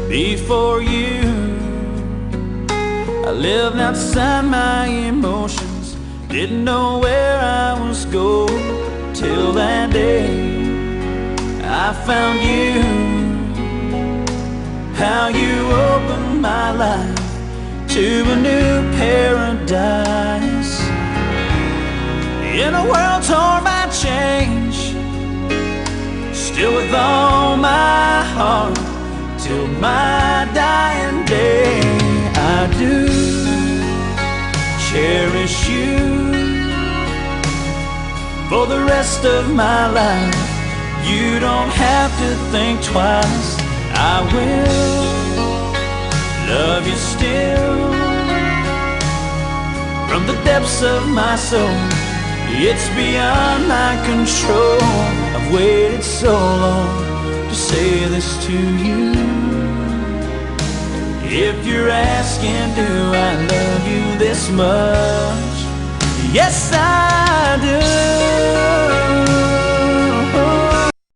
before you. I lived outside my emotions, didn't know where I was going, till that day I found you. How you opened my life to a new paradise. In a world torn by change, still with all my heart, till my dying day, I do cherish you for the rest of my life. You don't have to think twice, I will love you still from the depths of my soul. It's beyond my control. I've waited so long to say this to you. If you're asking, do I love you this much? Yes, I do.